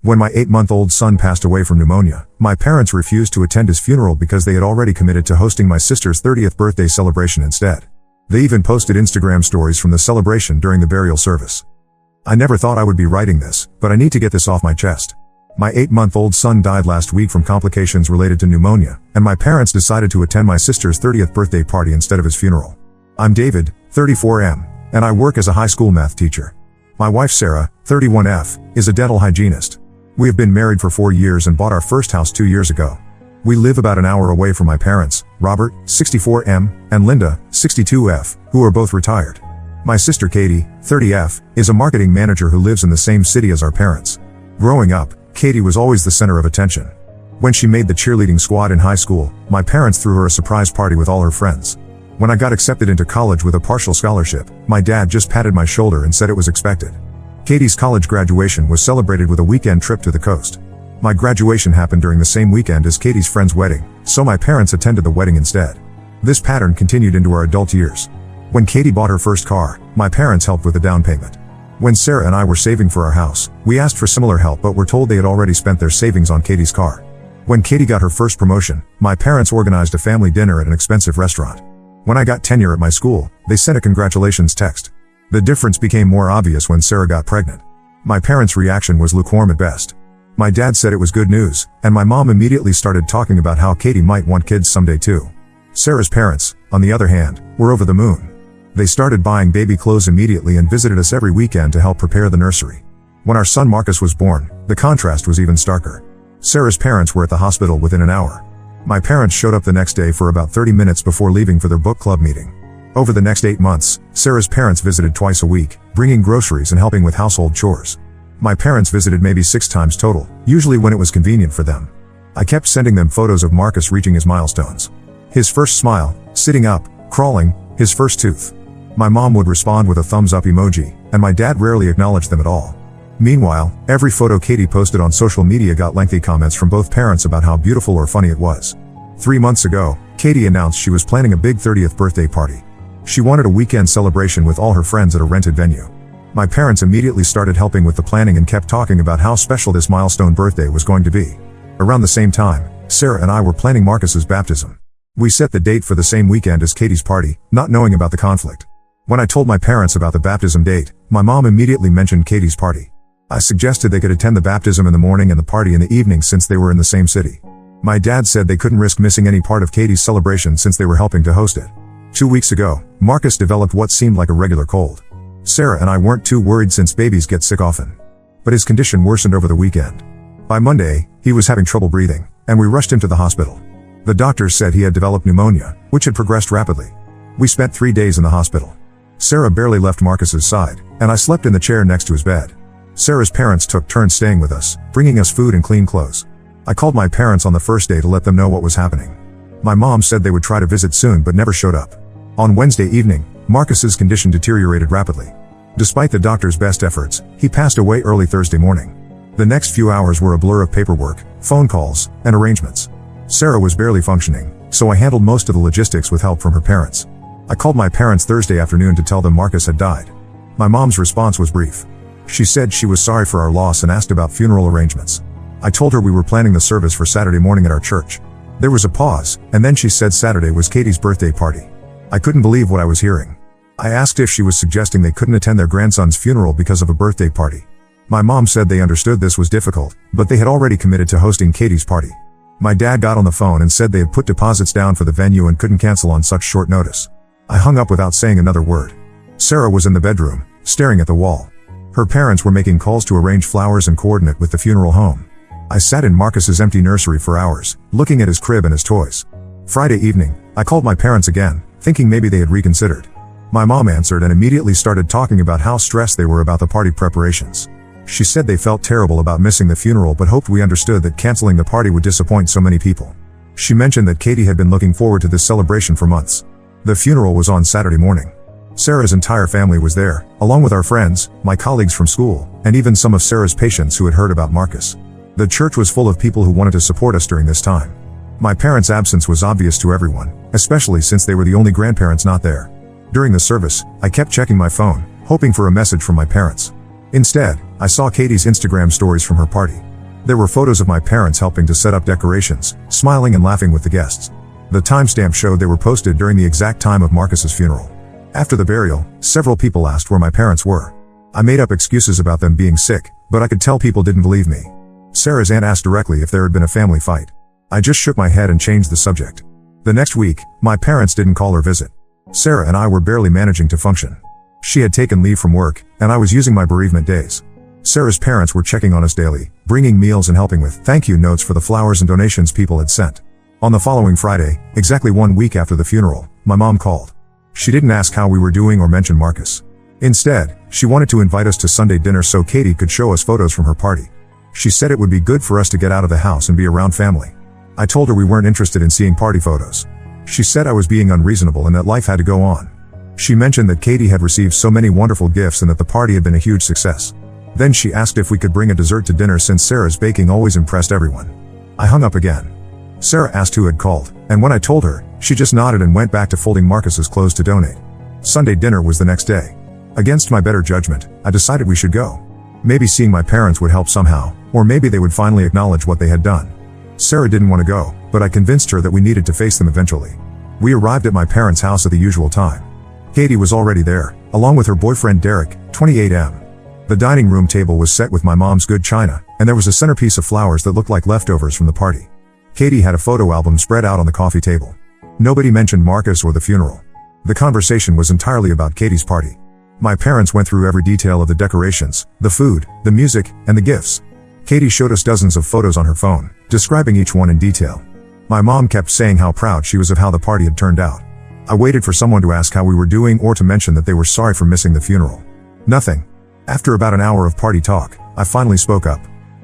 When my 8-month-old son passed away from pneumonia, my parents refused to attend his funeral because they had already committed to hosting my sister's 30th birthday celebration instead. They even posted Instagram stories from the celebration during the burial service. I never thought I would be writing this, but I need to get this off my chest. My 8-month-old son died last week from complications related to pneumonia, and my parents decided to attend my sister's 30th birthday party instead of his funeral. I'm David, 34M, and I work as a high school math teacher. My wife Sarah, 31F, is a dental hygienist. We have been married for 4 years and bought our first house 2 years ago. We live about an hour away from my parents, Robert, 64M, and Linda, 62F, who are both retired. My sister Katie, 30F, is a marketing manager who lives in the same city as our parents. Growing up, Katie was always the center of attention. When she made the cheerleading squad in high school, my parents threw her a surprise party with all her friends. When I got accepted into college with a partial scholarship, my dad just patted my shoulder and said it was expected. Katie's college graduation was celebrated with a weekend trip to the coast. My graduation happened during the same weekend as Katie's friend's wedding, so my parents attended the wedding instead. This pattern continued into our adult years. When Katie bought her first car, my parents helped with the down payment. When Sarah and I were saving for our house, we asked for similar help but were told they had already spent their savings on Katie's car. When Katie got her first promotion, my parents organized a family dinner at an expensive restaurant. When I got tenure at my school, they sent a congratulations text. The difference became more obvious when Sarah got pregnant. My parents' reaction was lukewarm at best. My dad said it was good news, and my mom immediately started talking about how Katie might want kids someday too. Sarah's parents, on the other hand, were over the moon. They started buying baby clothes immediately and visited us every weekend to help prepare the nursery. When our son Marcus was born, the contrast was even starker. Sarah's parents were at the hospital within an hour. My parents showed up the next day for about 30 minutes before leaving for their book club meeting. Over the next 8 months, Sarah's parents visited twice a week, bringing groceries and helping with household chores. My parents visited maybe 6 times total, usually when it was convenient for them. I kept sending them photos of Marcus reaching his milestones. His first smile, sitting up, crawling, his first tooth. My mom would respond with a thumbs up emoji, and my dad rarely acknowledged them at all. Meanwhile, every photo Katie posted on social media got lengthy comments from both parents about how beautiful or funny it was. 3 months ago, Katie announced she was planning a big 30th birthday party. She wanted a weekend celebration with all her friends at a rented venue. My parents immediately started helping with the planning and kept talking about how special this milestone birthday was going to be. Around the same time, Sarah and I were planning Marcus's baptism. We set the date for the same weekend as Katie's party, not knowing about the conflict. When I told my parents about the baptism date, my mom immediately mentioned Katie's party. I suggested they could attend the baptism in the morning and the party in the evening since they were in the same city. My dad said they couldn't risk missing any part of Katie's celebration since they were helping to host it. 2 weeks ago, Marcus developed what seemed like a regular cold. Sarah and I weren't too worried since babies get sick often. But his condition worsened over the weekend. By Monday, he was having trouble breathing, and we rushed him to the hospital. The doctors said he had developed pneumonia, which had progressed rapidly. We spent 3 days in the hospital. Sarah barely left Marcus's side, and I slept in the chair next to his bed. Sarah's parents took turns staying with us, bringing us food and clean clothes. I called my parents on the first day to let them know what was happening. My mom said they would try to visit soon but never showed up. On Wednesday evening, Marcus's condition deteriorated rapidly. Despite the doctor's best efforts, he passed away early Thursday morning. The next few hours were a blur of paperwork, phone calls, and arrangements. Sarah was barely functioning, so I handled most of the logistics with help from her parents. I called my parents Thursday afternoon to tell them Marcus had died. My mom's response was brief. She said she was sorry for our loss and asked about funeral arrangements. I told her we were planning the service for Saturday morning at our church. There was a pause, and then she said Saturday was Katie's birthday party. I couldn't believe what I was hearing. I asked if she was suggesting they couldn't attend their grandson's funeral because of a birthday party. My mom said they understood this was difficult, but they had already committed to hosting Katie's party. My dad got on the phone and said they had put deposits down for the venue and couldn't cancel on such short notice. I hung up without saying another word. Sarah was in the bedroom, staring at the wall. Her parents were making calls to arrange flowers and coordinate with the funeral home. I sat in Marcus's empty nursery for hours, looking at his crib and his toys. Friday evening, I called my parents again, thinking maybe they had reconsidered. My mom answered and immediately started talking about how stressed they were about the party preparations. She said they felt terrible about missing the funeral but hoped we understood that canceling the party would disappoint so many people. She mentioned that Katie had been looking forward to this celebration for months. The funeral was on Saturday morning. Sarah's entire family was there, along with our friends, my colleagues from school, and even some of Sarah's patients who had heard about Marcus. The church was full of people who wanted to support us during this time. My parents' absence was obvious to everyone, especially since they were the only grandparents not there. During the service, I kept checking my phone, hoping for a message from my parents. Instead, I saw Katie's Instagram stories from her party. There were photos of my parents helping to set up decorations, smiling and laughing with the guests. The timestamp showed they were posted during the exact time of Marcus's funeral. After the burial, several people asked where my parents were. I made up excuses about them being sick, but I could tell people didn't believe me. Sarah's aunt asked directly if there had been a family fight. I just shook my head and changed the subject. The next week, my parents didn't call or visit. Sarah and I were barely managing to function. She had taken leave from work, and I was using my bereavement days. Sarah's parents were checking on us daily, bringing meals and helping with thank you notes for the flowers and donations people had sent. On the following Friday, exactly 1 week after the funeral, my mom called. She didn't ask how we were doing or mention Marcus. Instead, she wanted to invite us to Sunday dinner so Katie could show us photos from her party. She said it would be good for us to get out of the house and be around family. I told her we weren't interested in seeing party photos. She said I was being unreasonable and that life had to go on. She mentioned that Katie had received so many wonderful gifts and that the party had been a huge success. Then she asked if we could bring a dessert to dinner since Sarah's baking always impressed everyone. I hung up again. Sarah asked who had called, and when I told her, she just nodded and went back to folding Marcus's clothes to donate. Sunday dinner was the next day. Against my better judgment, I decided we should go. Maybe seeing my parents would help somehow, or maybe they would finally acknowledge what they had done. Sarah didn't want to go, but I convinced her that we needed to face them eventually. We arrived at my parents' house at the usual time. Katie was already there, along with her boyfriend Derek, 28M. The dining room table was set with my mom's good china, and there was a centerpiece of flowers that looked like leftovers from the party. Katie had a photo album spread out on the coffee table. Nobody mentioned Marcus or the funeral. The conversation was entirely about Katie's party. My parents went through every detail of the decorations, the food, the music, and the gifts. Katie showed us dozens of photos on her phone, describing each one in detail. My mom kept saying how proud she was of how the party had turned out. I waited for someone to ask how we were doing or to mention that they were sorry for missing the funeral. Nothing. After about an hour of party talk, I finally spoke up.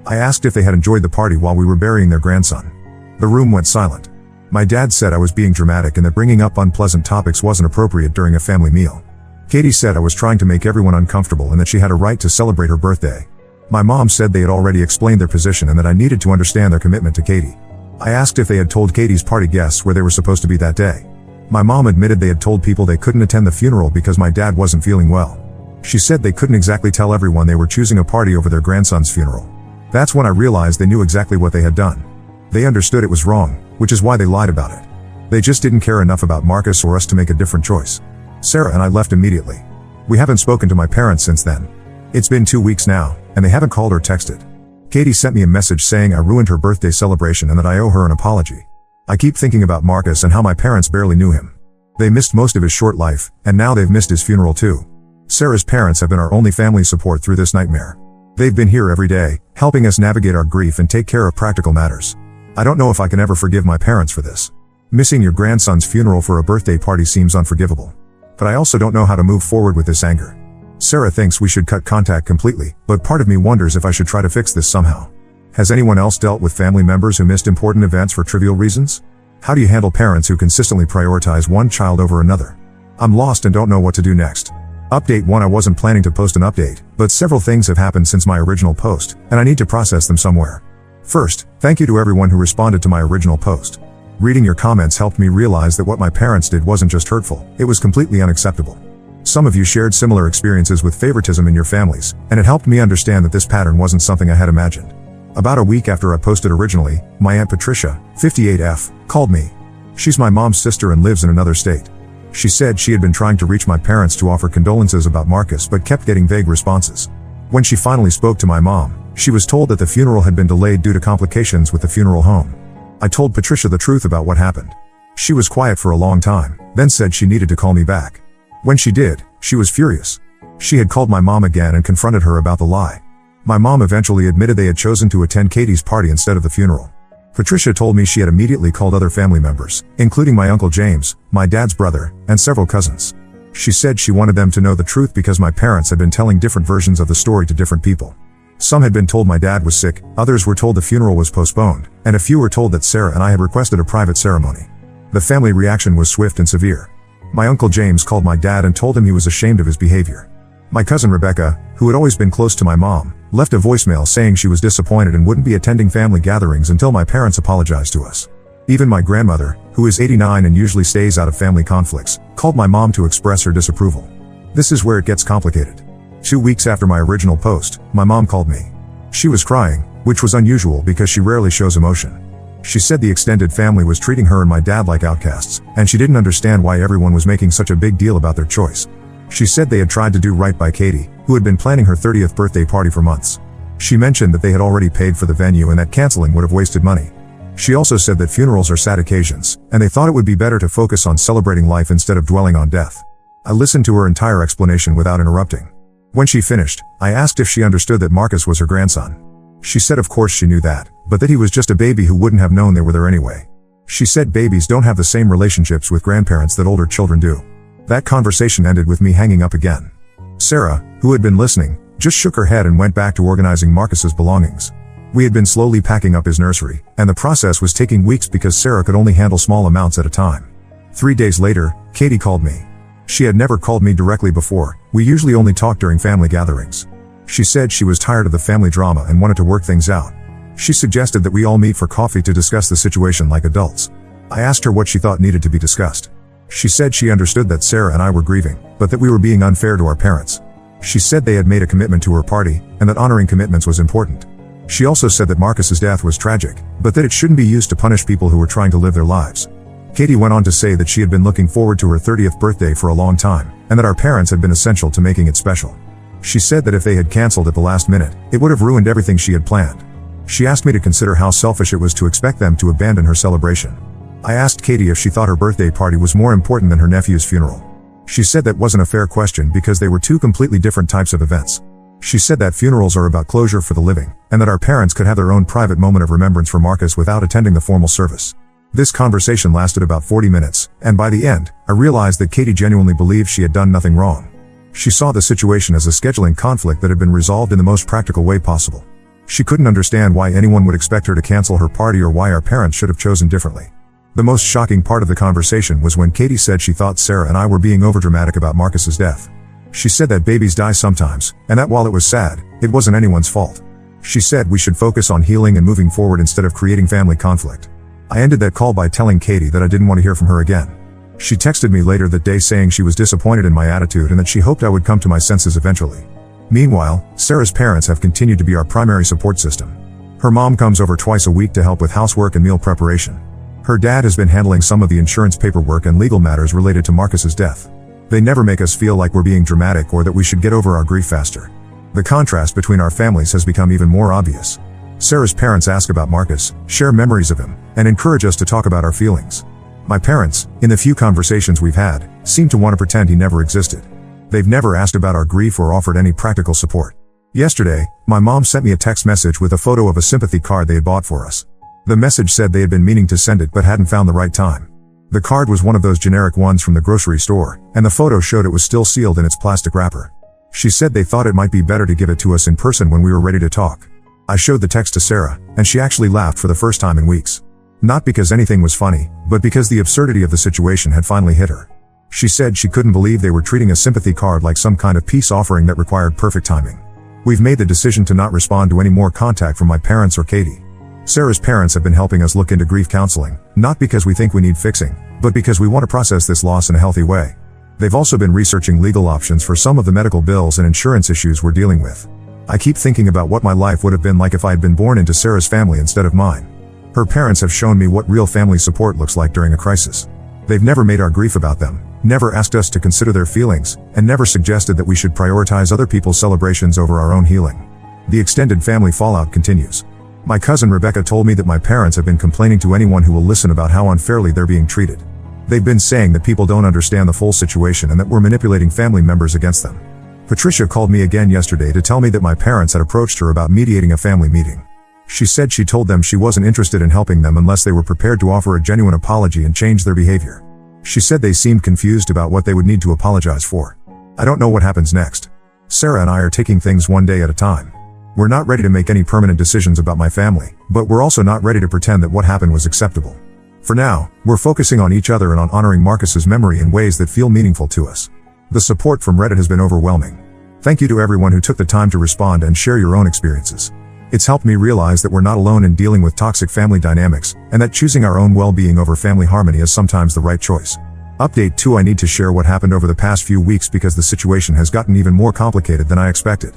I asked if they had enjoyed the party while we were burying their grandson. The room went silent. My dad said I was being dramatic and that bringing up unpleasant topics wasn't appropriate during a family meal. Katie said I was trying to make everyone uncomfortable and that she had a right to celebrate her birthday. My mom said they had already explained their position and that I needed to understand their commitment to Katie. I asked if they had told Katie's party guests where they were supposed to be that day. My mom admitted they had told people they couldn't attend the funeral because my dad wasn't feeling well. She said they couldn't exactly tell everyone they were choosing a party over their grandson's funeral. That's when I realized they knew exactly what they had done. They understood it was wrong, which is why they lied about it. They just didn't care enough about Marcus or us to make a different choice. Sarah and I left immediately. We haven't spoken to my parents since then. It's been 2 weeks now, and they haven't called or texted. Katie sent me a message saying I ruined her birthday celebration and that I owe her an apology. I keep thinking about Marcus and how my parents barely knew him. They missed most of his short life, and now they've missed his funeral too. Sarah's parents have been our only family support through this nightmare. They've been here every day, helping us navigate our grief and take care of practical matters. I don't know if I can ever forgive my parents for this. Missing your grandson's funeral for a birthday party seems unforgivable. But I also don't know how to move forward with this anger. Sarah thinks we should cut contact completely, but part of me wonders if I should try to fix this somehow. Has anyone else dealt with family members who missed important events for trivial reasons? How do you handle parents who consistently prioritize one child over another? I'm lost and don't know what to do next. Update 1: I wasn't planning to post an update, but several things have happened since my original post, and I need to process them somewhere. First, thank you to everyone who responded to my original post. Reading your comments helped me realize that what my parents did wasn't just hurtful, it was completely unacceptable. Some of you shared similar experiences with favoritism in your families, and it helped me understand that this pattern wasn't something I had imagined. About a week after I posted originally, my Aunt Patricia, 58F, called me. She's my mom's sister and lives in another state. She said she had been trying to reach my parents to offer condolences about Marcus but kept getting vague responses. When she finally spoke to my mom, she was told that the funeral had been delayed due to complications with the funeral home. I told Patricia the truth about what happened. She was quiet for a long time, then said she needed to call me back. When she did, she was furious. She had called my mom again and confronted her about the lie. My mom eventually admitted they had chosen to attend Katie's party instead of the funeral. Patricia told me she had immediately called other family members, including my Uncle James, my dad's brother, and several cousins. She said she wanted them to know the truth because my parents had been telling different versions of the story to different people. Some had been told my dad was sick, others were told the funeral was postponed, and a few were told that Sarah and I had requested a private ceremony. The family reaction was swift and severe. My Uncle James called my dad and told him he was ashamed of his behavior. My cousin Rebecca, who had always been close to my mom, left a voicemail saying she was disappointed and wouldn't be attending family gatherings until my parents apologized to us. Even my grandmother, who is 89 and usually stays out of family conflicts, called my mom to express her disapproval. This is where it gets complicated. 2 weeks after my original post, my mom called me. She was crying, which was unusual because she rarely shows emotion. She said the extended family was treating her and my dad like outcasts, and she didn't understand why everyone was making such a big deal about their choice. She said they had tried to do right by Katie, who had been planning her 30th birthday party for months. She mentioned that they had already paid for the venue and that canceling would have wasted money. She also said that funerals are sad occasions, and they thought it would be better to focus on celebrating life instead of dwelling on death. I listened to her entire explanation without interrupting. When she finished, I asked if she understood that Marcus was her grandson. She said of course she knew that, but that he was just a baby who wouldn't have known they were there anyway. She said babies don't have the same relationships with grandparents that older children do. That conversation ended with me hanging up again. Sarah, who had been listening, just shook her head and went back to organizing Marcus's belongings. We had been slowly packing up his nursery, and the process was taking weeks because Sarah could only handle small amounts at a time. 3 days later, Katie called me. She had never called me directly before, we usually only talked during family gatherings. She said she was tired of the family drama and wanted to work things out. She suggested that we all meet for coffee to discuss the situation like adults. I asked her what she thought needed to be discussed. She said she understood that Sarah and I were grieving, but that we were being unfair to our parents. She said they had made a commitment to her party, and that honoring commitments was important. She also said that Marcus's death was tragic, but that it shouldn't be used to punish people who were trying to live their lives. Katie went on to say that she had been looking forward to her 30th birthday for a long time, and that our parents had been essential to making it special. She said that if they had canceled at the last minute, it would have ruined everything she had planned. She asked me to consider how selfish it was to expect them to abandon her celebration. I asked Katie if she thought her birthday party was more important than her nephew's funeral. She said that wasn't a fair question because they were two completely different types of events. She said that funerals are about closure for the living, and that our parents could have their own private moment of remembrance for Marcus without attending the formal service. This conversation lasted about 40 minutes, and by the end, I realized that Katie genuinely believed she had done nothing wrong. She saw the situation as a scheduling conflict that had been resolved in the most practical way possible. She couldn't understand why anyone would expect her to cancel her party or why our parents should have chosen differently. The most shocking part of the conversation was when Katie said she thought Sarah and I were being overdramatic about Marcus's death. She said that babies die sometimes, and that while it was sad, it wasn't anyone's fault. She said we should focus on healing and moving forward instead of creating family conflict. I ended that call by telling Katie that I didn't want to hear from her again. She texted me later that day saying she was disappointed in my attitude and that she hoped I would come to my senses eventually. Meanwhile, Sarah's parents have continued to be our primary support system. Her mom comes over twice a week to help with housework and meal preparation. Her dad has been handling some of the insurance paperwork and legal matters related to Marcus's death. They never make us feel like we're being dramatic or that we should get over our grief faster. The contrast between our families has become even more obvious. Sarah's parents ask about Marcus, share memories of him, and encourage us to talk about our feelings. My parents, in the few conversations we've had, seem to want to pretend he never existed. They've never asked about our grief or offered any practical support. Yesterday, my mom sent me a text message with a photo of a sympathy card they had bought for us. The message said they had been meaning to send it but hadn't found the right time. The card was one of those generic ones from the grocery store, and the photo showed it was still sealed in its plastic wrapper. She said they thought it might be better to give it to us in person when we were ready to talk. I showed the text to Sarah, and she actually laughed for the first time in weeks. Not because anything was funny, but because the absurdity of the situation had finally hit her. She said she couldn't believe they were treating a sympathy card like some kind of peace offering that required perfect timing. We've made the decision to not respond to any more contact from my parents or Katie. Sarah's parents have been helping us look into grief counseling, not because we think we need fixing, but because we want to process this loss in a healthy way. They've also been researching legal options for some of the medical bills and insurance issues we're dealing with. I keep thinking about what my life would have been like if I had been born into Sarah's family instead of mine. Her parents have shown me what real family support looks like during a crisis. They've never made our grief about them, never asked us to consider their feelings, and never suggested that we should prioritize other people's celebrations over our own healing. The extended family fallout continues. My cousin Rebecca told me that my parents have been complaining to anyone who will listen about how unfairly they're being treated. They've been saying that people don't understand the full situation and that we're manipulating family members against them. Patricia called me again yesterday to tell me that my parents had approached her about mediating a family meeting. She said she told them she wasn't interested in helping them unless they were prepared to offer a genuine apology and change their behavior. She said they seemed confused about what they would need to apologize for. I don't know what happens next. Sarah and I are taking things one day at a time. We're not ready to make any permanent decisions about my family, but we're also not ready to pretend that what happened was acceptable. For now, we're focusing on each other and on honoring Marcus's memory in ways that feel meaningful to us. The support from Reddit has been overwhelming. Thank you to everyone who took the time to respond and share your own experiences. It's helped me realize that we're not alone in dealing with toxic family dynamics, and that choosing our own well-being over family harmony is sometimes the right choice. Update 2: I need to share what happened over the past few weeks because the situation has gotten even more complicated than I expected.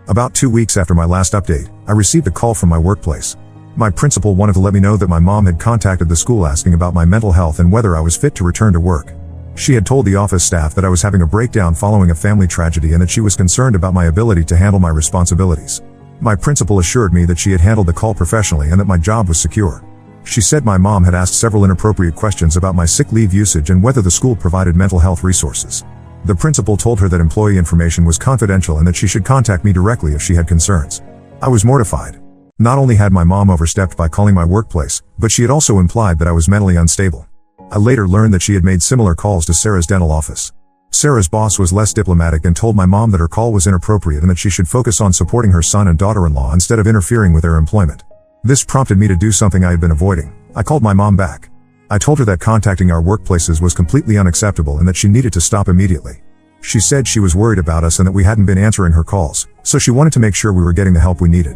About 2 weeks after my last update, I received a call from my workplace. My principal wanted to let me know that my mom had contacted the school asking about my mental health and whether I was fit to return to work. She had told the office staff that I was having a breakdown following a family tragedy and that she was concerned about my ability to handle my responsibilities. My principal assured me that she had handled the call professionally and that my job was secure. She said my mom had asked several inappropriate questions about my sick leave usage and whether the school provided mental health resources. The principal told her that employee information was confidential and that she should contact me directly if she had concerns. I was mortified. Not only had my mom overstepped by calling my workplace, but she had also implied that I was mentally unstable. I later learned that she had made similar calls to Sarah's dental office. Sarah's boss was less diplomatic and told my mom that her call was inappropriate and that she should focus on supporting her son and daughter-in-law instead of interfering with their employment. This prompted me to do something I had been avoiding. I called my mom back. I told her that contacting our workplaces was completely unacceptable and that she needed to stop immediately. She said she was worried about us and that we hadn't been answering her calls, so she wanted to make sure we were getting the help we needed.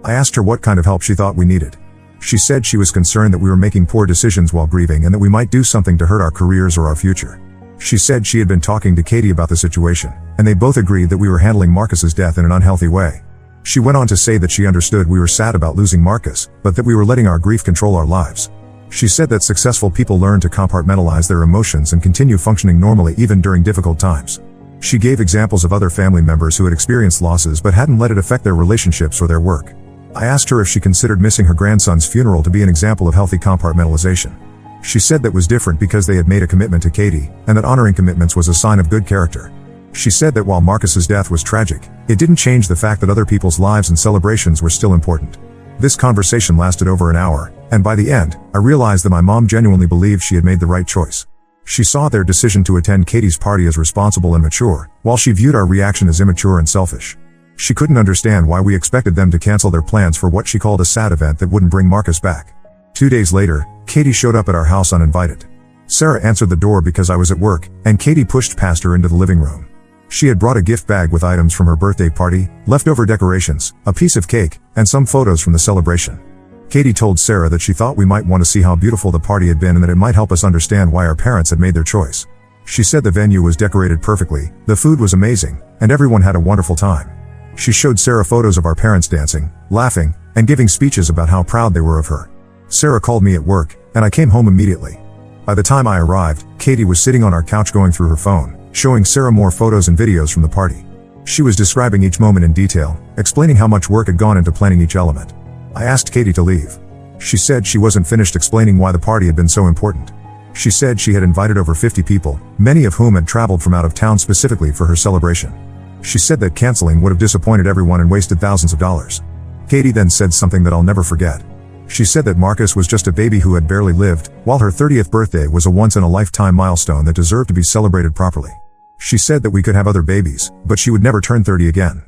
I asked her what kind of help she thought we needed. She said she was concerned that we were making poor decisions while grieving and that we might do something to hurt our careers or our future. She said she had been talking to Katie about the situation, and they both agreed that we were handling Marcus's death in an unhealthy way. She went on to say that she understood we were sad about losing Marcus, but that we were letting our grief control our lives. She said that successful people learn to compartmentalize their emotions and continue functioning normally even during difficult times. She gave examples of other family members who had experienced losses but hadn't let it affect their relationships or their work. I asked her if she considered missing her grandson's funeral to be an example of healthy compartmentalization. She said that was different because they had made a commitment to Katie, and that honoring commitments was a sign of good character. She said that while Marcus's death was tragic, it didn't change the fact that other people's lives and celebrations were still important. This conversation lasted over an hour, and by the end, I realized that my mom genuinely believed she had made the right choice. She saw their decision to attend Katie's party as responsible and mature, while she viewed our reaction as immature and selfish. She couldn't understand why we expected them to cancel their plans for what she called a sad event that wouldn't bring Marcus back. 2 days later, Katie showed up at our house uninvited. Sarah answered the door because I was at work, and Katie pushed past her into the living room. She had brought a gift bag with items from her birthday party, leftover decorations, a piece of cake, and some photos from the celebration. Katie told Sarah that she thought we might want to see how beautiful the party had been and that it might help us understand why our parents had made their choice. She said the venue was decorated perfectly, the food was amazing, and everyone had a wonderful time. She showed Sarah photos of our parents dancing, laughing, and giving speeches about how proud they were of her. Sarah called me at work, and I came home immediately. By the time I arrived, Katie was sitting on our couch going through her phone, showing Sarah more photos and videos from the party. She was describing each moment in detail, explaining how much work had gone into planning each element. I asked Katie to leave. She said she wasn't finished explaining why the party had been so important. She said she had invited over 50 people, many of whom had traveled from out of town specifically for her celebration. She said that canceling would have disappointed everyone and wasted thousands of dollars. Katie then said something that I'll never forget. She said that Marcus was just a baby who had barely lived, while her 30th birthday was a once-in-a-lifetime milestone that deserved to be celebrated properly. She said that we could have other babies, but she would never turn 30 again.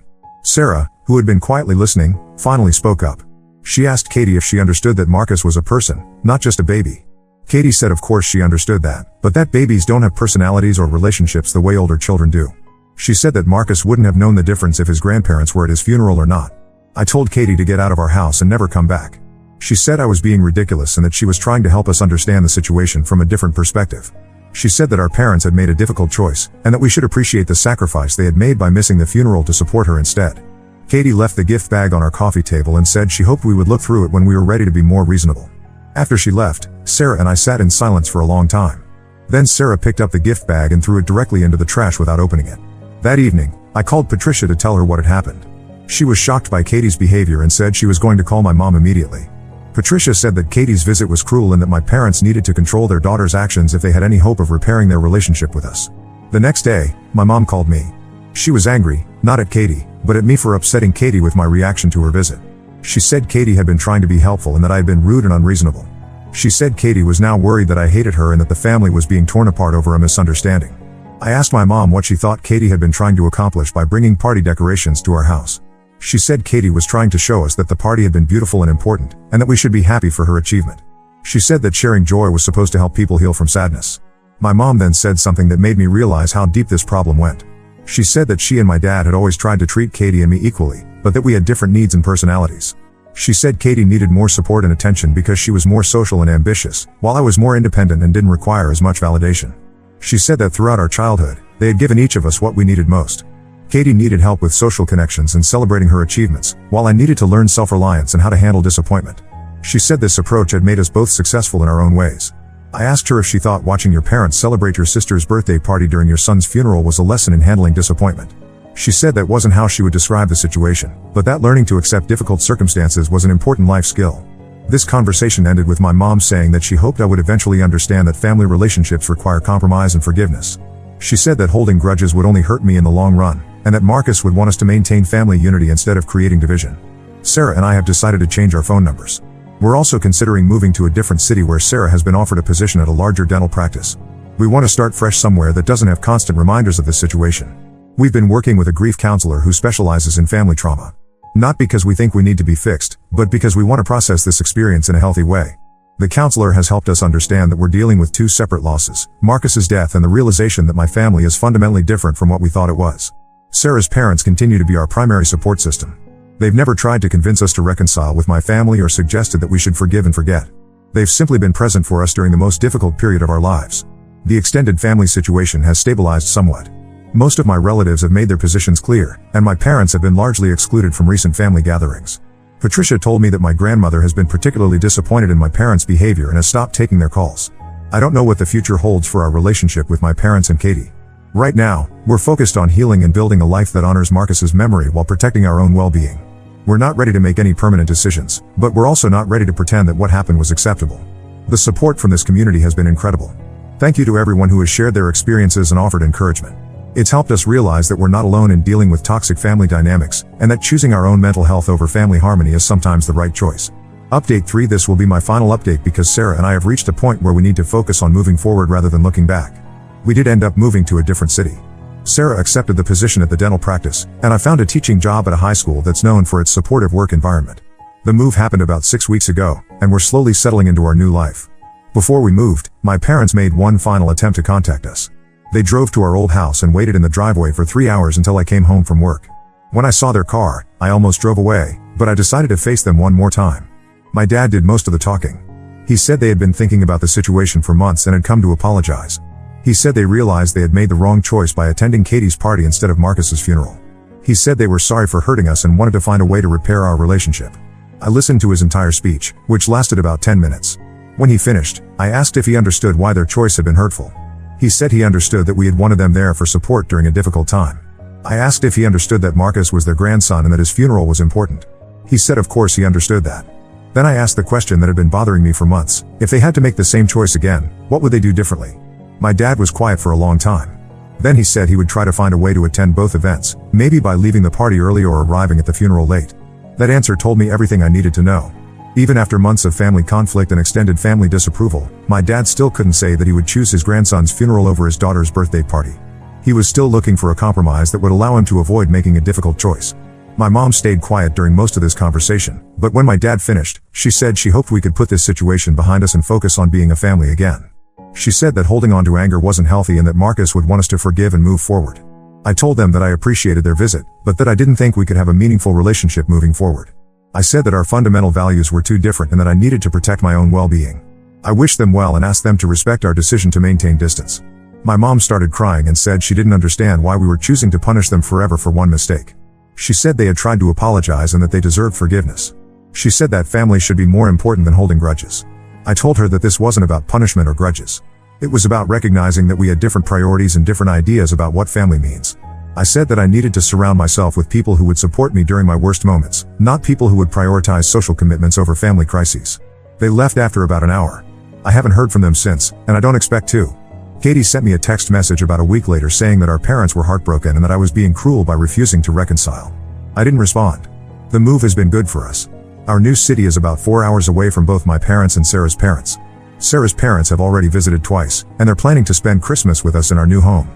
Sarah, who had been quietly listening, finally spoke up. She asked Katie if she understood that Marcus was a person, not just a baby. Katie said of course she understood that, but that babies don't have personalities or relationships the way older children do. She said that Marcus wouldn't have known the difference if his grandparents were at his funeral or not. I told Katie to get out of our house and never come back. She said I was being ridiculous and that she was trying to help us understand the situation from a different perspective. She said that our parents had made a difficult choice, and that we should appreciate the sacrifice they had made by missing the funeral to support her instead. Katie left the gift bag on our coffee table and said she hoped we would look through it when we were ready to be more reasonable. After she left, Sarah and I sat in silence for a long time. Then Sarah picked up the gift bag and threw it directly into the trash without opening it. That evening, I called Patricia to tell her what had happened. She was shocked by Katie's behavior and said she was going to call my mom immediately. Patricia said that Katie's visit was cruel and that my parents needed to control their daughter's actions if they had any hope of repairing their relationship with us. The next day, my mom called me. She was angry, not at Katie, but at me for upsetting Katie with my reaction to her visit. She said Katie had been trying to be helpful and that I had been rude and unreasonable. She said Katie was now worried that I hated her and that the family was being torn apart over a misunderstanding. I asked my mom what she thought Katie had been trying to accomplish by bringing party decorations to our house. She said Katie was trying to show us that the party had been beautiful and important, and that we should be happy for her achievement. She said that sharing joy was supposed to help people heal from sadness. My mom then said something that made me realize how deep this problem went. She said that she and my dad had always tried to treat Katie and me equally, but that we had different needs and personalities. She said Katie needed more support and attention because she was more social and ambitious, while I was more independent and didn't require as much validation. She said that throughout our childhood, they had given each of us what we needed most. Katie needed help with social connections and celebrating her achievements, while I needed to learn self-reliance and how to handle disappointment. She said this approach had made us both successful in our own ways. I asked her if she thought watching your parents celebrate your sister's birthday party during your son's funeral was a lesson in handling disappointment. She said that wasn't how she would describe the situation, but that learning to accept difficult circumstances was an important life skill. This conversation ended with my mom saying that she hoped I would eventually understand that family relationships require compromise and forgiveness. She said that holding grudges would only hurt me in the long run, and that Marcus would want us to maintain family unity instead of creating division. Sarah and I have decided to change our phone numbers. We're also considering moving to a different city where Sarah has been offered a position at a larger dental practice. We want to start fresh somewhere that doesn't have constant reminders of this situation. We've been working with a grief counselor who specializes in family trauma. Not because we think we need to be fixed, but because we want to process this experience in a healthy way. The counselor has helped us understand that we're dealing with two separate losses, Marcus's death and the realization that my family is fundamentally different from what we thought it was. Sarah's parents continue to be our primary support system. They've never tried to convince us to reconcile with my family or suggested that we should forgive and forget. They've simply been present for us during the most difficult period of our lives. The extended family situation has stabilized somewhat. Most of my relatives have made their positions clear, and my parents have been largely excluded from recent family gatherings. Patricia told me that my grandmother has been particularly disappointed in my parents' behavior and has stopped taking their calls. I don't know what the future holds for our relationship with my parents and Katie. Right now, we're focused on healing and building a life that honors Marcus's memory while protecting our own well-being. We're not ready to make any permanent decisions, but we're also not ready to pretend that what happened was acceptable. The support from this community has been incredible. Thank you to everyone who has shared their experiences and offered encouragement. It's helped us realize that we're not alone in dealing with toxic family dynamics, and that choosing our own mental health over family harmony is sometimes the right choice. Update 3: This will be my final update because Sarah and I have reached a point where we need to focus on moving forward rather than looking back. We did end up moving to a different city. Sarah accepted the position at the dental practice, and I found a teaching job at a high school that's known for its supportive work environment. The move happened about 6 weeks ago, and we're slowly settling into our new life. Before we moved, my parents made one final attempt to contact us. They drove to our old house and waited in the driveway for 3 hours until I came home from work. When I saw their car, I almost drove away, but I decided to face them one more time. My dad did most of the talking. He said they had been thinking about the situation for months and had come to apologize. He said they realized they had made the wrong choice by attending Katie's party instead of Marcus's funeral. He said they were sorry for hurting us and wanted to find a way to repair our relationship. I listened to his entire speech, which lasted about 10 minutes. When he finished, I asked if he understood why their choice had been hurtful. He said he understood that we had wanted them there for support during a difficult time. I asked if he understood that Marcus was their grandson and that his funeral was important. He said of course he understood that. Then I asked the question that had been bothering me for months: if they had to make the same choice again, what would they do differently? My dad was quiet for a long time. Then he said he would try to find a way to attend both events, maybe by leaving the party early or arriving at the funeral late. That answer told me everything I needed to know. Even after months of family conflict and extended family disapproval, my dad still couldn't say that he would choose his grandson's funeral over his daughter's birthday party. He was still looking for a compromise that would allow him to avoid making a difficult choice. My mom stayed quiet during most of this conversation, but when my dad finished, she said she hoped we could put this situation behind us and focus on being a family again. She said that holding on to anger wasn't healthy and that Marcus would want us to forgive and move forward. I told them that I appreciated their visit, but that I didn't think we could have a meaningful relationship moving forward. I said that our fundamental values were too different and that I needed to protect my own well-being. I wished them well and asked them to respect our decision to maintain distance. My mom started crying and said she didn't understand why we were choosing to punish them forever for one mistake. She said they had tried to apologize and that they deserved forgiveness. She said that family should be more important than holding grudges. I told her that this wasn't about punishment or grudges. It was about recognizing that we had different priorities and different ideas about what family means. I said that I needed to surround myself with people who would support me during my worst moments, not people who would prioritize social commitments over family crises. They left after about an hour. I haven't heard from them since, and I don't expect to. Katie sent me a text message about a week later saying that our parents were heartbroken and that I was being cruel by refusing to reconcile. I didn't respond. The move has been good for us. Our new city is about 4 hours away from both my parents and Sarah's parents. Sarah's parents have already visited twice, and they're planning to spend Christmas with us in our new home.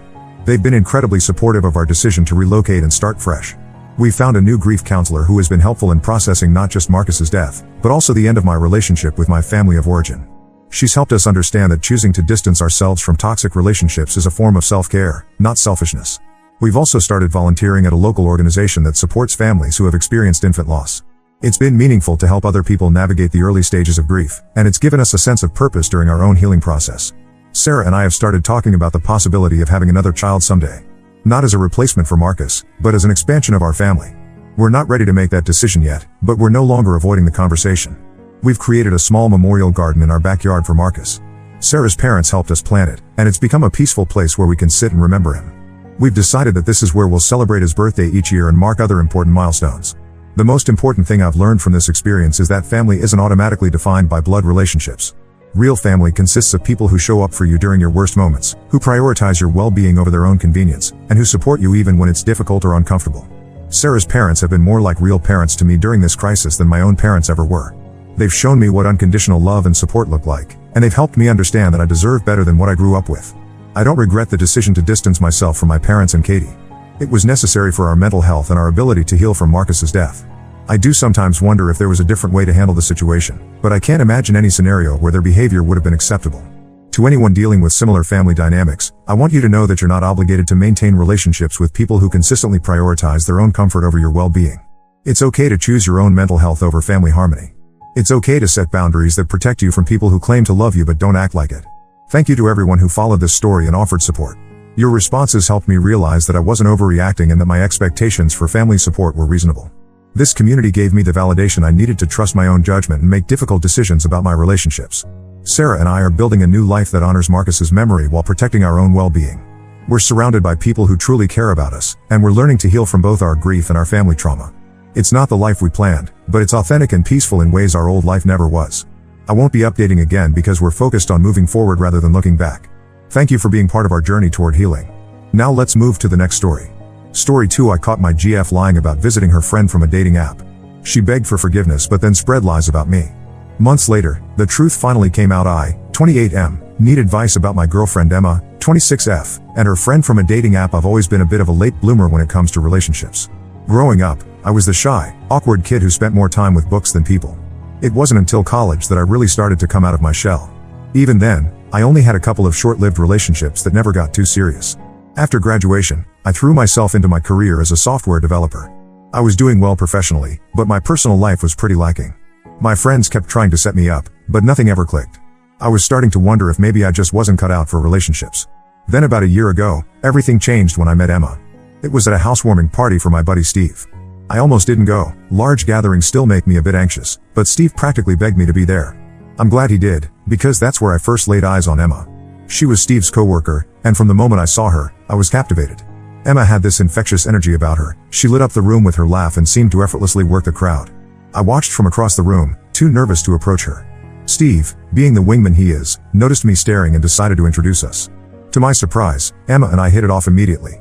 They've been incredibly supportive of our decision to relocate and start fresh. We found a new grief counselor who has been helpful in processing not just Marcus's death, but also the end of my relationship with my family of origin. She's helped us understand that choosing to distance ourselves from toxic relationships is a form of self-care, not selfishness. We've also started volunteering at a local organization that supports families who have experienced infant loss. It's been meaningful to help other people navigate the early stages of grief, and it's given us a sense of purpose during our own healing process. Sarah and I have started talking about the possibility of having another child someday. Not as a replacement for Marcus, but as an expansion of our family. We're not ready to make that decision yet, but we're no longer avoiding the conversation. We've created a small memorial garden in our backyard for Marcus. Sarah's parents helped us plant it, and it's become a peaceful place where we can sit and remember him. We've decided that this is where we'll celebrate his birthday each year and mark other important milestones. The most important thing I've learned from this experience is that family isn't automatically defined by blood relationships. Real family consists of people who show up for you during your worst moments, who prioritize your well-being over their own convenience, and who support you even when it's difficult or uncomfortable. Sarah's parents have been more like real parents to me during this crisis than my own parents ever were. They've shown me what unconditional love and support look like, and they've helped me understand that I deserve better than what I grew up with. I don't regret the decision to distance myself from my parents and Katie. It was necessary for our mental health and our ability to heal from Marcus's death. I do sometimes wonder if there was a different way to handle the situation, but I can't imagine any scenario where their behavior would have been acceptable. To anyone dealing with similar family dynamics, I want you to know that you're not obligated to maintain relationships with people who consistently prioritize their own comfort over your well-being. It's okay to choose your own mental health over family harmony. It's okay to set boundaries that protect you from people who claim to love you but don't act like it. Thank you to everyone who followed this story and offered support. Your responses helped me realize that I wasn't overreacting and that my expectations for family support were reasonable. This community gave me the validation I needed to trust my own judgment and make difficult decisions about my relationships. Sarah and I are building a new life that honors Marcus's memory while protecting our own well-being. We're surrounded by people who truly care about us, and we're learning to heal from both our grief and our family trauma. It's not the life we planned, but it's authentic and peaceful in ways our old life never was. I won't be updating again because we're focused on moving forward rather than looking back. Thank you for being part of our journey toward healing. Now let's move to the next story. Story 2. I caught my GF lying about visiting her friend from a dating app. She begged for forgiveness but then spread lies about me. Months later, the truth finally came out. I, 28M, need advice about my girlfriend Emma, 26F, and her friend from a dating app. I've always been a bit of a late bloomer when it comes to relationships. Growing up, I was the shy, awkward kid who spent more time with books than people. It wasn't until college that I really started to come out of my shell. Even then, I only had a couple of short-lived relationships that never got too serious. After graduation, I threw myself into my career as a software developer. I was doing well professionally, but my personal life was pretty lacking. My friends kept trying to set me up, but nothing ever clicked. I was starting to wonder if maybe I just wasn't cut out for relationships. Then about a year ago, everything changed when I met Emma. It was at a housewarming party for my buddy Steve. I almost didn't go. Large gatherings still make me a bit anxious, but Steve practically begged me to be there. I'm glad he did, because that's where I first laid eyes on Emma. She was Steve's coworker, and from the moment I saw her, I was captivated. Emma had this infectious energy about her. She lit up the room with her laugh and seemed to effortlessly work the crowd. I watched from across the room, too nervous to approach her. Steve, being the wingman he is, noticed me staring and decided to introduce us. To my surprise, Emma and I hit it off immediately.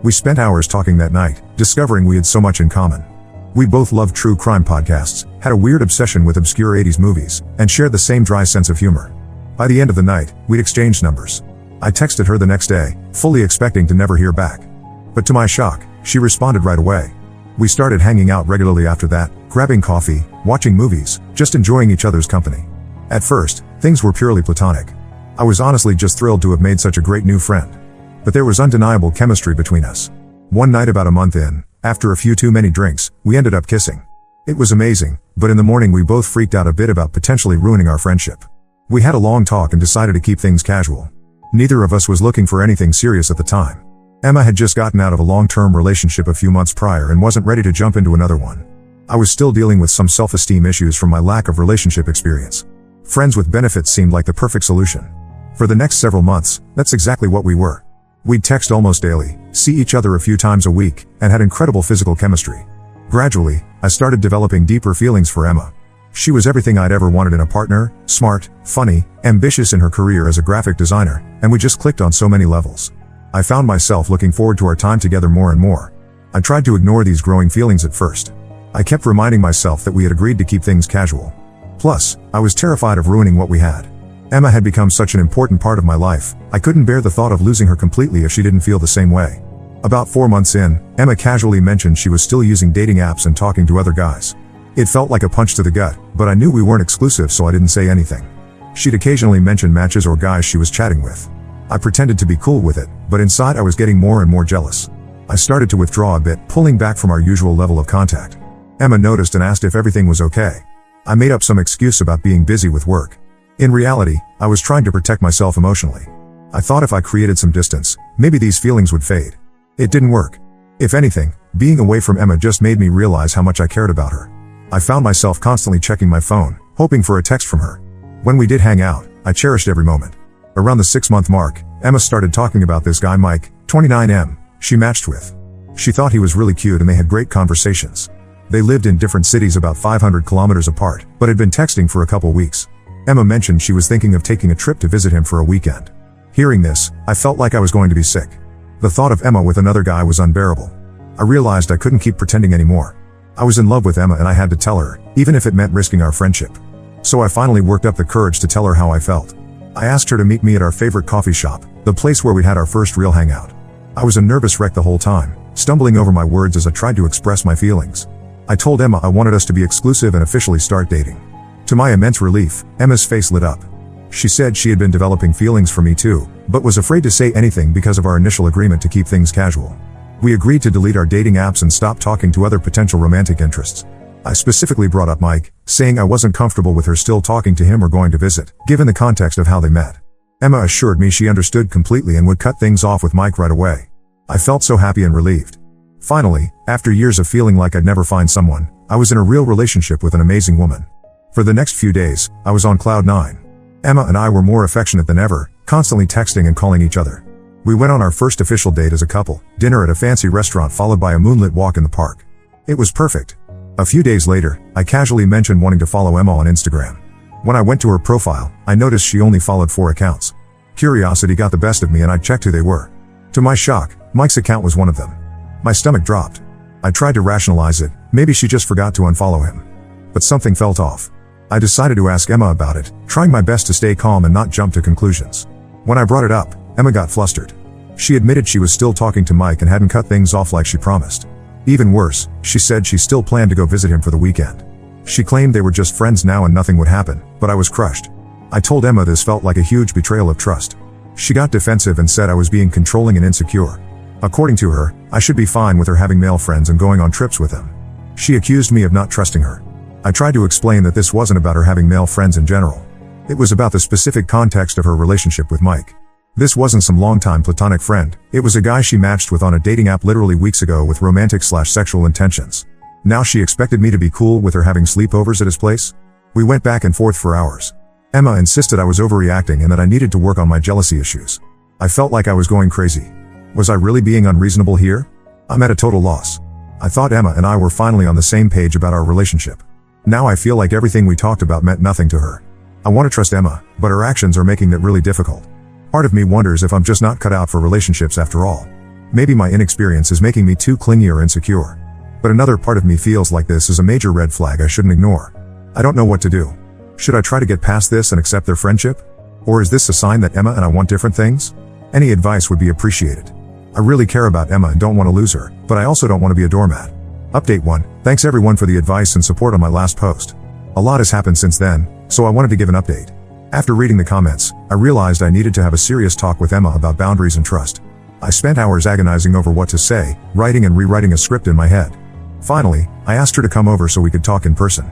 We spent hours talking that night, discovering we had so much in common. We both loved true crime podcasts, had a weird obsession with obscure 80s movies, and shared the same dry sense of humor. By the end of the night, we'd exchanged numbers. I texted her the next day, fully expecting to never hear back. But to my shock, she responded right away. We started hanging out regularly after that, grabbing coffee, watching movies, just enjoying each other's company. At first, things were purely platonic. I was honestly just thrilled to have made such a great new friend. But there was undeniable chemistry between us. One night about a month in, after a few too many drinks, we ended up kissing. It was amazing, but in the morning we both freaked out a bit about potentially ruining our friendship. We had a long talk and decided to keep things casual. Neither of us was looking for anything serious at the time. Emma had just gotten out of a long-term relationship a few months prior and wasn't ready to jump into another one. I was still dealing with some self-esteem issues from my lack of relationship experience. Friends with benefits seemed like the perfect solution. For the next several months, that's exactly what we were. We'd text almost daily, see each other a few times a week, and had incredible physical chemistry. Gradually, I started developing deeper feelings for Emma. She was everything I'd ever wanted in a partner: smart, funny, ambitious in her career as a graphic designer, and we just clicked on so many levels. I found myself looking forward to our time together more and more. I tried to ignore these growing feelings at first. I kept reminding myself that we had agreed to keep things casual. Plus, I was terrified of ruining what we had. Emma had become such an important part of my life, I couldn't bear the thought of losing her completely if she didn't feel the same way. About 4 months in, Emma casually mentioned she was still using dating apps and talking to other guys. It felt like a punch to the gut, but I knew we weren't exclusive, so I didn't say anything. She'd occasionally mention matches or guys she was chatting with. I pretended to be cool with it, but inside I was getting more and more jealous. I started to withdraw a bit, pulling back from our usual level of contact. Emma noticed and asked if everything was okay. I made up some excuse about being busy with work. In reality, I was trying to protect myself emotionally. I thought if I created some distance, maybe these feelings would fade. It didn't work. If anything, being away from Emma just made me realize how much I cared about her. I found myself constantly checking my phone, hoping for a text from her. When we did hang out, I cherished every moment. Around the 6-month mark, Emma started talking about this guy Mike, 29M, she matched with. She thought he was really cute and they had great conversations. They lived in different cities about 500 kilometers apart, but had been texting for a couple weeks. Emma mentioned she was thinking of taking a trip to visit him for a weekend. Hearing this, I felt like I was going to be sick. The thought of Emma with another guy was unbearable. I realized I couldn't keep pretending anymore. I was in love with Emma and I had to tell her, even if it meant risking our friendship. So I finally worked up the courage to tell her how I felt. I asked her to meet me at our favorite coffee shop, the place where we'd had our first real hangout. I was a nervous wreck the whole time, stumbling over my words as I tried to express my feelings. I told Emma I wanted us to be exclusive and officially start dating. To my immense relief, Emma's face lit up. She said she had been developing feelings for me too, but was afraid to say anything because of our initial agreement to keep things casual. We agreed to delete our dating apps and stop talking to other potential romantic interests. I specifically brought up Mike, saying I wasn't comfortable with her still talking to him or going to visit, given the context of how they met. Emma assured me she understood completely and would cut things off with Mike right away. I felt so happy and relieved. Finally, after years of feeling like I'd never find someone, I was in a real relationship with an amazing woman. For the next few days, I was on cloud 9. Emma and I were more affectionate than ever, constantly texting and calling each other. We went on our first official date as a couple, dinner at a fancy restaurant followed by a moonlit walk in the park. It was perfect. A few days later, I casually mentioned wanting to follow Emma on Instagram. When I went to her profile, I noticed she only followed 4 accounts. Curiosity got the best of me and I checked who they were. To my shock, Mike's account was one of them. My stomach dropped. I tried to rationalize it, maybe she just forgot to unfollow him. But something felt off. I decided to ask Emma about it, trying my best to stay calm and not jump to conclusions. When I brought it up, Emma got flustered. She admitted she was still talking to Mike and hadn't cut things off like she promised. Even worse, she said she still planned to go visit him for the weekend. She claimed they were just friends now and nothing would happen, but I was crushed. I told Emma this felt like a huge betrayal of trust. She got defensive and said I was being controlling and insecure. According to her, I should be fine with her having male friends and going on trips with them. She accused me of not trusting her. I tried to explain that this wasn't about her having male friends in general. It was about the specific context of her relationship with Mike. This wasn't some longtime platonic friend, it was a guy she matched with on a dating app literally weeks ago with romantic/sexual intentions. Now she expected me to be cool with her having sleepovers at his place? We went back and forth for hours. Emma insisted I was overreacting and that I needed to work on my jealousy issues. I felt like I was going crazy. Was I really being unreasonable here? I'm at a total loss. I thought Emma and I were finally on the same page about our relationship. Now I feel like everything we talked about meant nothing to her. I want to trust Emma, but her actions are making that really difficult. Part of me wonders if I'm just not cut out for relationships after all. Maybe my inexperience is making me too clingy or insecure. But another part of me feels like this is a major red flag I shouldn't ignore. I don't know what to do. Should I try to get past this and accept their friendship? Or is this a sign that Emma and I want different things? Any advice would be appreciated. I really care about Emma and don't want to lose her, but I also don't want to be a doormat. Update 1. Thanks everyone for the advice and support on my last post. A lot has happened since then, so I wanted to give an update. After reading the comments, I realized I needed to have a serious talk with Emma about boundaries and trust. I spent hours agonizing over what to say, writing and rewriting a script in my head. Finally, I asked her to come over so we could talk in person.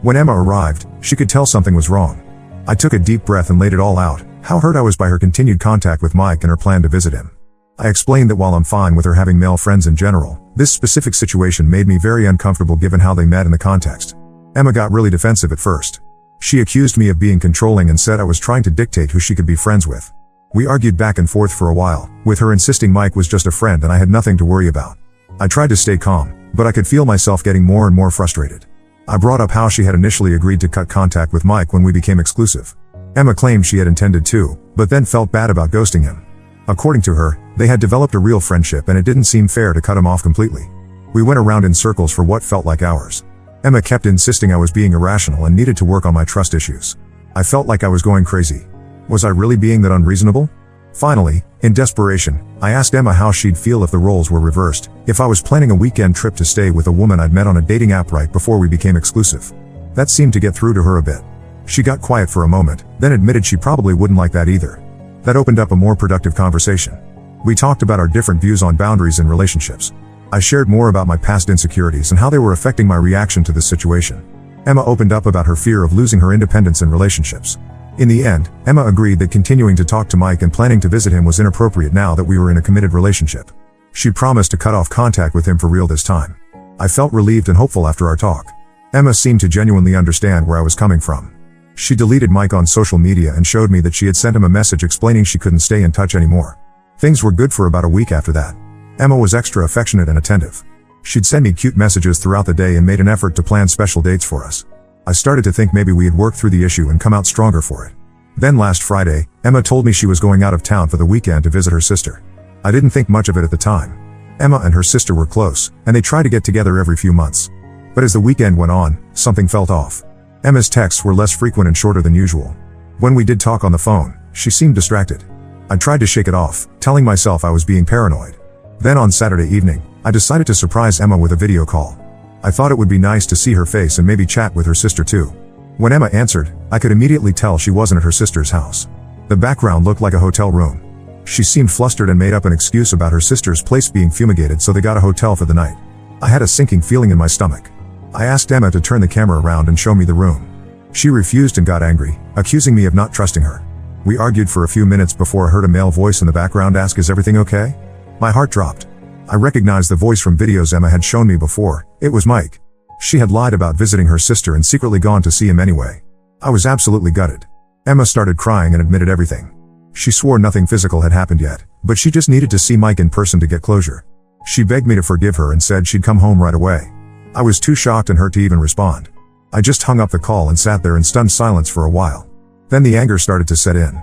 When Emma arrived, she could tell something was wrong. I took a deep breath and laid it all out, how hurt I was by her continued contact with Mike and her plan to visit him. I explained that while I'm fine with her having male friends in general, this specific situation made me very uncomfortable given how they met and the context. Emma got really defensive at first. She accused me of being controlling and said I was trying to dictate who she could be friends with. We argued back and forth for a while, with her insisting Mike was just a friend and I had nothing to worry about. I tried to stay calm, but I could feel myself getting more and more frustrated. I brought up how she had initially agreed to cut contact with Mike when we became exclusive. Emma claimed she had intended to, but then felt bad about ghosting him. According to her, they had developed a real friendship and it didn't seem fair to cut him off completely. We went around in circles for what felt like hours. Emma kept insisting I was being irrational and needed to work on my trust issues. I felt like I was going crazy. Was I really being that unreasonable? Finally, in desperation, I asked Emma how she'd feel if the roles were reversed, if I was planning a weekend trip to stay with a woman I'd met on a dating app right before we became exclusive. That seemed to get through to her a bit. She got quiet for a moment, then admitted she probably wouldn't like that either. That opened up a more productive conversation. We talked about our different views on boundaries in relationships. I shared more about my past insecurities and how they were affecting my reaction to this situation. Emma opened up about her fear of losing her independence in relationships. In the end, Emma agreed that continuing to talk to Mike and planning to visit him was inappropriate now that we were in a committed relationship. She promised to cut off contact with him for real this time. I felt relieved and hopeful after our talk. Emma seemed to genuinely understand where I was coming from. She deleted Mike on social media and showed me that she had sent him a message explaining she couldn't stay in touch anymore. Things were good for about a week after that. Emma was extra affectionate and attentive. She'd send me cute messages throughout the day and made an effort to plan special dates for us. I started to think maybe we had worked through the issue and come out stronger for it. Then last Friday, Emma told me she was going out of town for the weekend to visit her sister. I didn't think much of it at the time. Emma and her sister were close, and they tried to get together every few months. But as the weekend went on, something felt off. Emma's texts were less frequent and shorter than usual. When we did talk on the phone, she seemed distracted. I tried to shake it off, telling myself I was being paranoid. Then on Saturday evening, I decided to surprise Emma with a video call. I thought it would be nice to see her face and maybe chat with her sister too. When Emma answered, I could immediately tell she wasn't at her sister's house. The background looked like a hotel room. She seemed flustered and made up an excuse about her sister's place being fumigated, so they got a hotel for the night. I had a sinking feeling in my stomach. I asked Emma to turn the camera around and show me the room. She refused and got angry, accusing me of not trusting her. We argued for a few minutes before I heard a male voice in the background ask, "Is everything okay?" My heart dropped. I recognized the voice from videos Emma had shown me before. It was Mike. She had lied about visiting her sister and secretly gone to see him anyway. I was absolutely gutted. Emma started crying and admitted everything. She swore nothing physical had happened yet, but she just needed to see Mike in person to get closure. She begged me to forgive her and said she'd come home right away. I was too shocked and hurt to even respond. I just hung up the call and sat there in stunned silence for a while. Then the anger started to set in.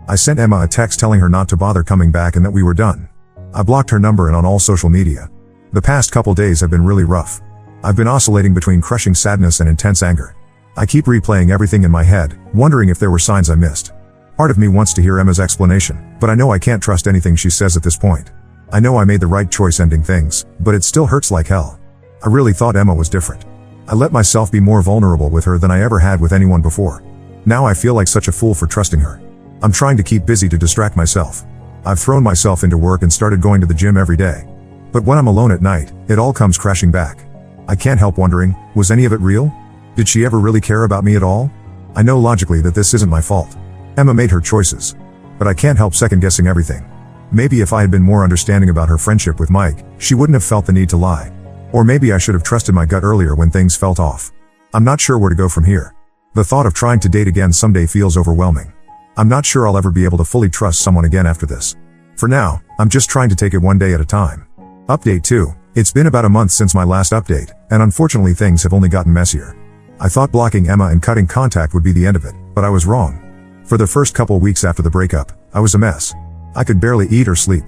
I sent Emma a text telling her not to bother coming back and that we were done. I blocked her number and on all social media. The past couple days have been really rough. I've been oscillating between crushing sadness and intense anger. I keep replaying everything in my head, wondering if there were signs I missed. Part of me wants to hear Emma's explanation, but I know I can't trust anything she says at this point. I know I made the right choice ending things, but it still hurts like hell. I really thought Emma was different. I let myself be more vulnerable with her than I ever had with anyone before. Now I feel like such a fool for trusting her. I'm trying to keep busy to distract myself. I've thrown myself into work and started going to the gym every day. But when I'm alone at night, it all comes crashing back. I can't help wondering, was any of it real? Did she ever really care about me at all? I know logically that this isn't my fault. Emma made her choices. But I can't help second-guessing everything. Maybe if I had been more understanding about her friendship with Mike, she wouldn't have felt the need to lie. Or maybe I should have trusted my gut earlier when things felt off. I'm not sure where to go from here. The thought of trying to date again someday feels overwhelming. I'm not sure I'll ever be able to fully trust someone again after this. For now, I'm just trying to take it one day at a time. Update 2. It's been about a month since my last update, and unfortunately things have only gotten messier. I thought blocking Emma and cutting contact would be the end of it, but I was wrong. For the first couple weeks after the breakup, I was a mess. I could barely eat or sleep.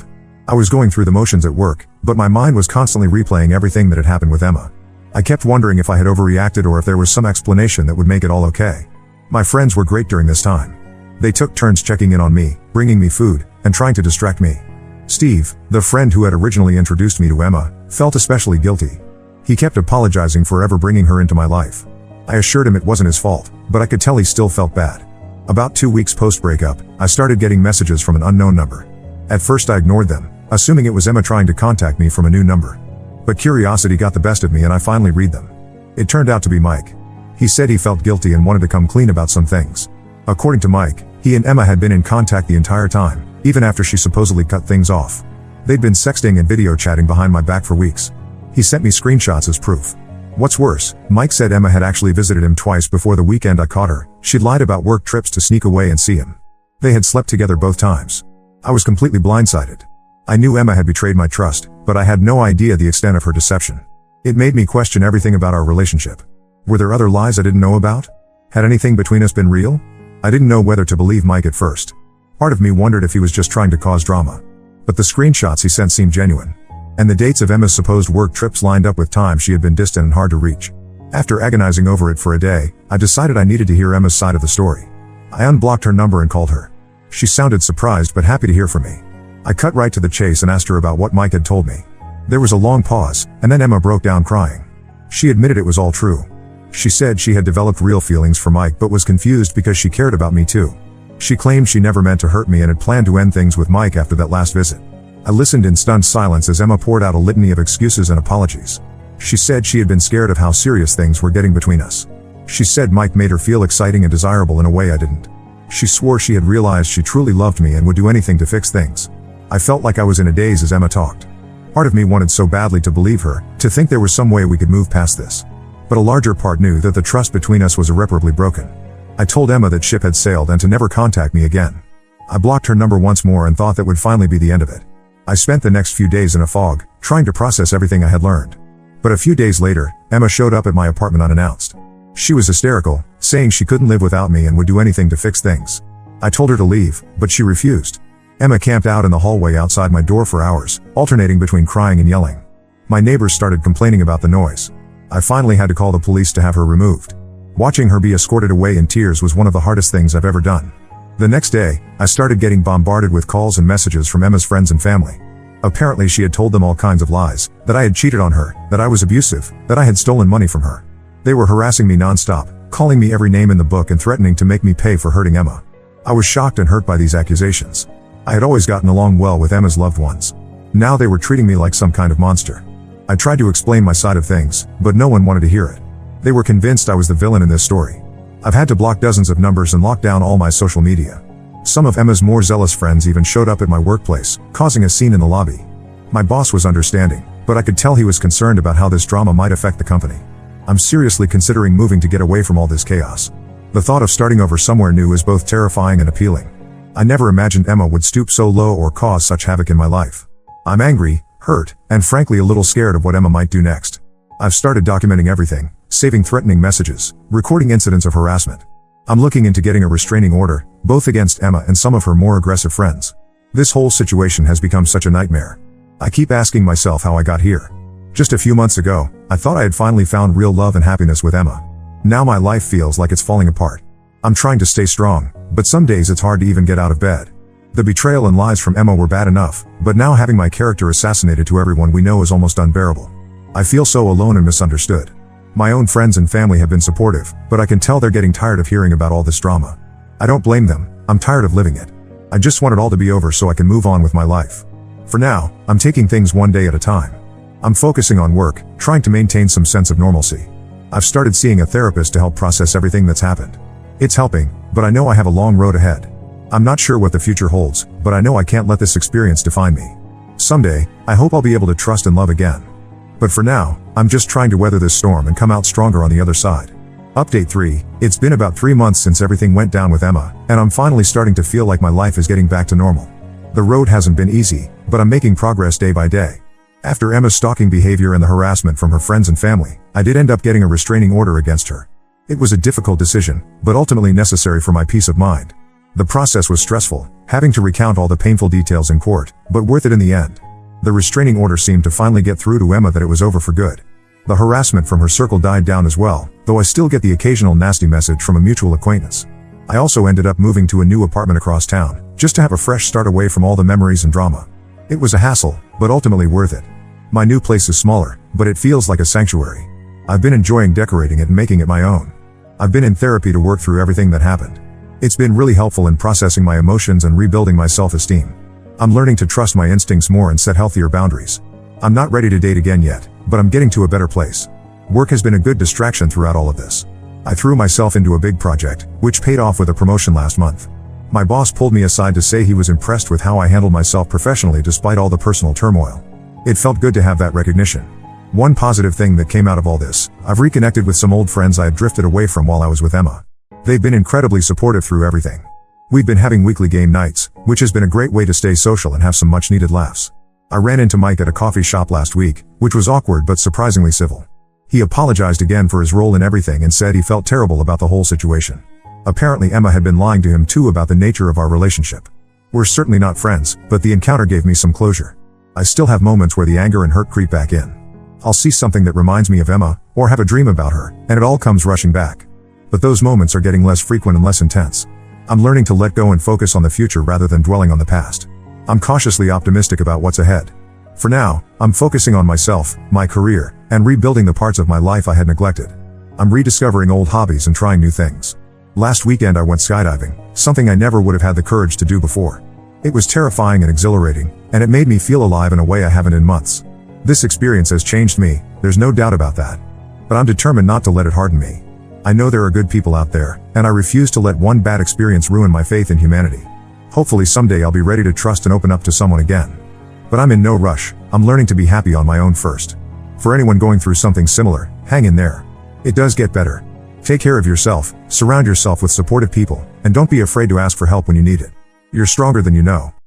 I was going through the motions at work, but my mind was constantly replaying everything that had happened with Emma. I kept wondering if I had overreacted or if there was some explanation that would make it all okay. My friends were great during this time. They took turns checking in on me, bringing me food, and trying to distract me. Steve, the friend who had originally introduced me to Emma, felt especially guilty. He kept apologizing for ever bringing her into my life. I assured him it wasn't his fault, but I could tell he still felt bad. About 2 weeks post-breakup, I started getting messages from an unknown number. At first I ignored them, assuming it was Emma trying to contact me from a new number. But curiosity got the best of me and I finally read them. It turned out to be Mike. He said he felt guilty and wanted to come clean about some things. According to Mike, he and Emma had been in contact the entire time, even after she supposedly cut things off. They'd been sexting and video chatting behind my back for weeks. He sent me screenshots as proof. What's worse, Mike said Emma had actually visited him twice before the weekend I caught her. She'd lied about work trips to sneak away and see him. They had slept together both times. I was completely blindsided. I knew Emma had betrayed my trust, but I had no idea the extent of her deception. It made me question everything about our relationship. Were there other lies I didn't know about? Had anything between us been real? I didn't know whether to believe Mike at first. Part of me wondered if he was just trying to cause drama. But the screenshots he sent seemed genuine. And the dates of Emma's supposed work trips lined up with times she had been distant and hard to reach. After agonizing over it for a day, I decided I needed to hear Emma's side of the story. I unblocked her number and called her. She sounded surprised but happy to hear from me. I cut right to the chase and asked her about what Mike had told me. There was a long pause, and then Emma broke down crying. She admitted it was all true. She said she had developed real feelings for Mike but was confused because she cared about me too. She claimed she never meant to hurt me and had planned to end things with Mike after that last visit. I listened in stunned silence as Emma poured out a litany of excuses and apologies. She said she had been scared of how serious things were getting between us. She said Mike made her feel exciting and desirable in a way I didn't. She swore she had realized she truly loved me and would do anything to fix things. I felt like I was in a daze as Emma talked. Part of me wanted so badly to believe her, to think there was some way we could move past this. But a larger part knew that the trust between us was irreparably broken. I told Emma that ship had sailed and to never contact me again. I blocked her number once more and thought that would finally be the end of it. I spent the next few days in a fog, trying to process everything I had learned. But a few days later, Emma showed up at my apartment unannounced. She was hysterical, saying she couldn't live without me and would do anything to fix things. I told her to leave, but she refused. Emma camped out in the hallway outside my door for hours, alternating between crying and yelling. My neighbors started complaining about the noise. I finally had to call the police to have her removed. Watching her be escorted away in tears was one of the hardest things I've ever done. The next day, I started getting bombarded with calls and messages from Emma's friends and family. Apparently she had told them all kinds of lies, that I had cheated on her, that I was abusive, that I had stolen money from her. They were harassing me non-stop, calling me every name in the book and threatening to make me pay for hurting Emma. I was shocked and hurt by these accusations. I had always gotten along well with Emma's loved ones. Now they were treating me like some kind of monster. I tried to explain my side of things, but no one wanted to hear it. They were convinced I was the villain in this story. I've had to block dozens of numbers and lock down all my social media. Some of Emma's more zealous friends even showed up at my workplace, causing a scene in the lobby. My boss was understanding, but I could tell he was concerned about how this drama might affect the company. I'm seriously considering moving to get away from all this chaos. The thought of starting over somewhere new is both terrifying and appealing. I never imagined Emma would stoop so low or cause such havoc in my life. I'm angry, hurt, and frankly a little scared of what Emma might do next. I've started documenting everything, saving threatening messages, recording incidents of harassment. I'm looking into getting a restraining order, both against Emma and some of her more aggressive friends. This whole situation has become such a nightmare. I keep asking myself how I got here. Just a few months ago, I thought I had finally found real love and happiness with Emma. Now my life feels like it's falling apart. I'm trying to stay strong, but some days it's hard to even get out of bed. The betrayal and lies from Emma were bad enough, but now having my character assassinated to everyone we know is almost unbearable. I feel so alone and misunderstood. My own friends and family have been supportive, but I can tell they're getting tired of hearing about all this drama. I don't blame them, I'm tired of living it. I just want it all to be over so I can move on with my life. For now, I'm taking things one day at a time. I'm focusing on work, trying to maintain some sense of normalcy. I've started seeing a therapist to help process everything that's happened. It's helping, but I know I have a long road ahead. I'm not sure what the future holds, but I know I can't let this experience define me. Someday, I hope I'll be able to trust and love again. But for now, I'm just trying to weather this storm and come out stronger on the other side. Update 3, it's been about 3 months since everything went down with Emma, and I'm finally starting to feel like my life is getting back to normal. The road hasn't been easy, but I'm making progress day by day. After Emma's stalking behavior and the harassment from her friends and family, I did end up getting a restraining order against her. It was a difficult decision, but ultimately necessary for my peace of mind. The process was stressful, having to recount all the painful details in court, but worth it in the end. The restraining order seemed to finally get through to Emma that it was over for good. The harassment from her circle died down as well, though I still get the occasional nasty message from a mutual acquaintance. I also ended up moving to a new apartment across town, just to have a fresh start away from all the memories and drama. It was a hassle, but ultimately worth it. My new place is smaller, but it feels like a sanctuary. I've been enjoying decorating it and making it my own. I've been in therapy to work through everything that happened. It's been really helpful in processing my emotions and rebuilding my self-esteem. I'm learning to trust my instincts more and set healthier boundaries. I'm not ready to date again yet, but I'm getting to a better place. Work has been a good distraction throughout all of this. I threw myself into a big project, which paid off with a promotion last month. My boss pulled me aside to say he was impressed with how I handled myself professionally despite all the personal turmoil. It felt good to have that recognition. One positive thing that came out of all this, I've reconnected with some old friends I had drifted away from while I was with Emma. They've been incredibly supportive through everything. We've been having weekly game nights, which has been a great way to stay social and have some much needed laughs. I ran into Mike at a coffee shop last week, which was awkward but surprisingly civil. He apologized again for his role in everything and said he felt terrible about the whole situation. Apparently Emma had been lying to him too about the nature of our relationship. We're certainly not friends, but the encounter gave me some closure. I still have moments where the anger and hurt creep back in. I'll see something that reminds me of Emma, or have a dream about her, and it all comes rushing back. But those moments are getting less frequent and less intense. I'm learning to let go and focus on the future rather than dwelling on the past. I'm cautiously optimistic about what's ahead. For now, I'm focusing on myself, my career, and rebuilding the parts of my life I had neglected. I'm rediscovering old hobbies and trying new things. Last weekend I went skydiving, something I never would have had the courage to do before. It was terrifying and exhilarating, and it made me feel alive in a way I haven't in months. This experience has changed me, there's no doubt about that. But I'm determined not to let it harden me. I know there are good people out there, and I refuse to let one bad experience ruin my faith in humanity. Hopefully someday I'll be ready to trust and open up to someone again. But I'm in no rush, I'm learning to be happy on my own first. For anyone going through something similar, hang in there. It does get better. Take care of yourself, surround yourself with supportive people, and don't be afraid to ask for help when you need it. You're stronger than you know.